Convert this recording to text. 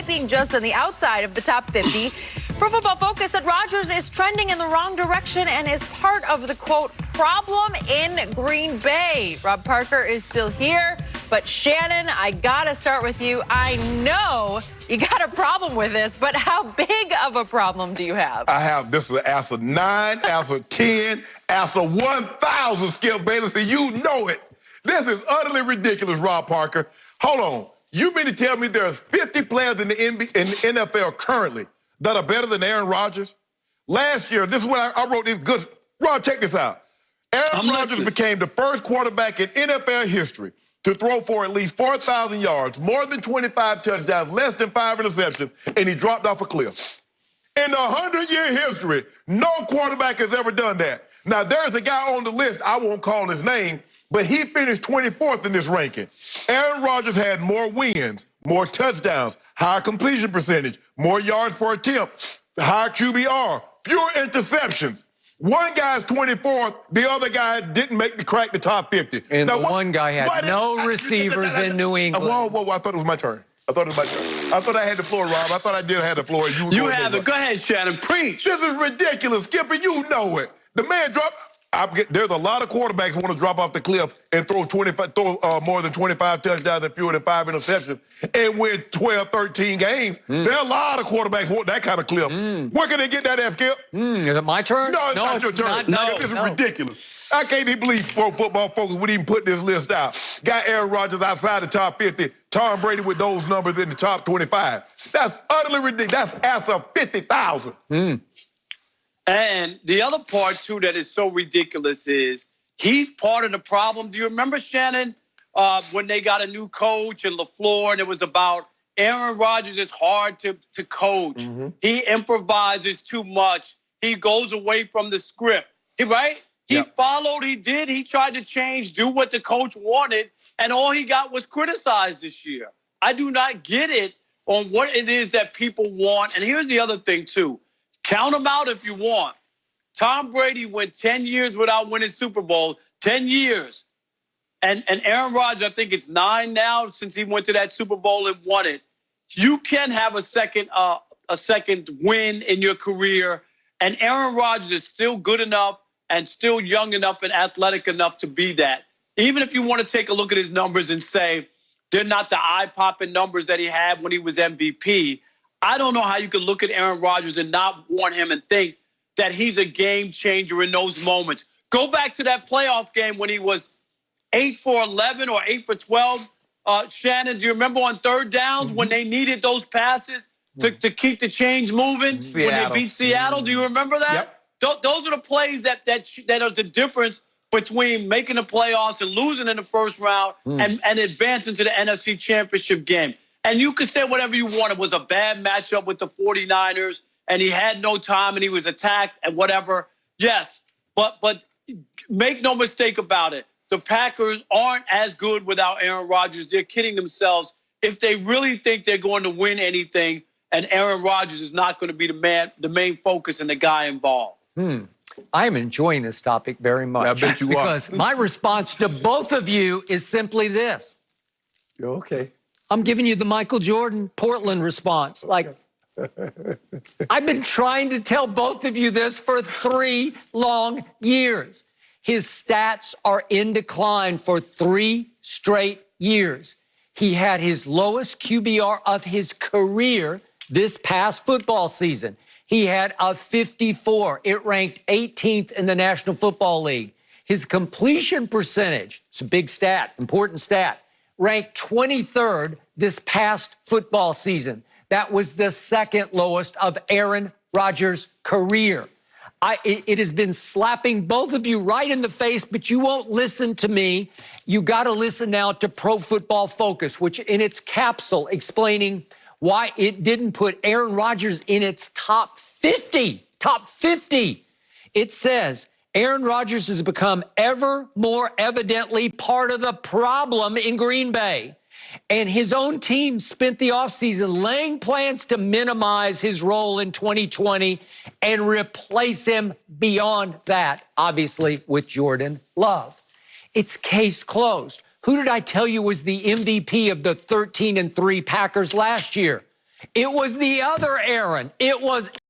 despite being just on the outside of the top 50. Pro Football Focus said Rodgers is trending in the wrong direction and is part of the, quote, problem in Green Bay. Rob Parker is still here, but Shannon, I gotta start with you. I know you got a problem with this, but how big of a problem do you have? I have, this is answer 9, answer 10, answer 1,000, Skip Bayless, and you know it. This is utterly ridiculous, Rob Parker. Hold on. You mean to tell me there's 50 players in the NFL currently that are better than Aaron Rodgers? Last year, this is what I wrote this good. Rob, check this out. Aaron Rodgers became the first quarterback in NFL history to throw for at least 4,000 yards, more than 25 touchdowns, less than 5 interceptions, and he dropped off a cliff. In the 100-year history, no quarterback has ever done that. Now, there's a guy on the list, I won't call his name, but he finished 24th in this ranking. Aaron Rodgers had more wins, more touchdowns, higher completion percentage, more yards per attempt, higher QBR, fewer interceptions. One guy's 24th, the other guy didn't make the crack the top 50. And now, one guy had no receivers in New England. Whoa, I thought it was my turn. I thought I had the floor, Rob. I thought I did have the floor. You have it. Go ahead, Shannon. Preach. This is ridiculous, Skipper. You know it. The man dropped. There's a lot of quarterbacks who want to drop off the cliff and throw more than 25 touchdowns and fewer than 5 interceptions and win 12, 13 games. There are a lot of quarterbacks who want that kind of cliff. Where can they get that at, Skip? Is it my turn? No, it's not your turn. This is ridiculous. I can't even believe Pro Football Focus would even put this list out. Got Aaron Rodgers outside the top 50, Tom Brady with those numbers in the top 25. That's utterly ridiculous. That's after 50,000. And the other part, too, that is so ridiculous is he's part of the problem. Do you remember, Shannon, when they got a new coach and LaFleur, and it was about Aaron Rodgers is hard to coach. He improvises too much. He goes away from the script, right? He followed, he tried to change, do what the coach wanted, and all he got was criticized this year. I do not get it on what it is that people want. And here's the other thing, too. Count them out if you want. Tom Brady went 10 years without winning Super Bowl, 10 years. And Aaron Rodgers, I think it's 9 now since he went to that Super Bowl and won it. You can have a second win in your career, and Aaron Rodgers is still good enough and still young enough and athletic enough to be that. Even if you want to take a look at his numbers and say they're not the eye-popping numbers that he had when he was MVP, I don't know how you could look at Aaron Rodgers and not want him and think that he's a game changer in those moments. Go back to that playoff game when he was 8 for 11 or 8 for 12. Shannon, do you remember on third downs when they needed those passes to keep the chains moving when they beat Seattle? Do you remember that? Those are the plays that are the difference between making the playoffs and losing in the first round and advancing to the NFC Championship game. And you can say whatever you want. It was a bad matchup with the 49ers, and he had no time, and he was attacked and whatever. Yes, but make no mistake about it. The Packers aren't as good without Aaron Rodgers. They're kidding themselves if they really think they're going to win anything, and Aaron Rodgers is not going to be the main focus and the guy involved. I am enjoying this topic very much. I bet you because my response to both of you is simply this. You're okay. I'm giving you the Michael Jordan Portland response. Like, I've been trying to tell both of you this for 3 long years. His stats are in decline for 3 straight years. He had his lowest QBR of his career this past football season. He had a 54. It ranked 18th in the National Football League. His completion percentage, it's a big stat, important stat, ranked 23rd this past football season. That was the second lowest of Aaron Rodgers' career. It has been slapping both of you right in the face, but you won't listen to me. You got to listen now to Pro Football Focus, which in its capsule explaining why it didn't put Aaron Rodgers in its top 50. Top 50. It says, Aaron Rodgers has become ever more evidently part of the problem in Green Bay. And his own team spent the offseason laying plans to minimize his role in 2020 and replace him beyond that, obviously, with Jordan Love. It's case closed. Who did I tell you was the MVP of the 13-3 Packers last year? It was the other Aaron. It was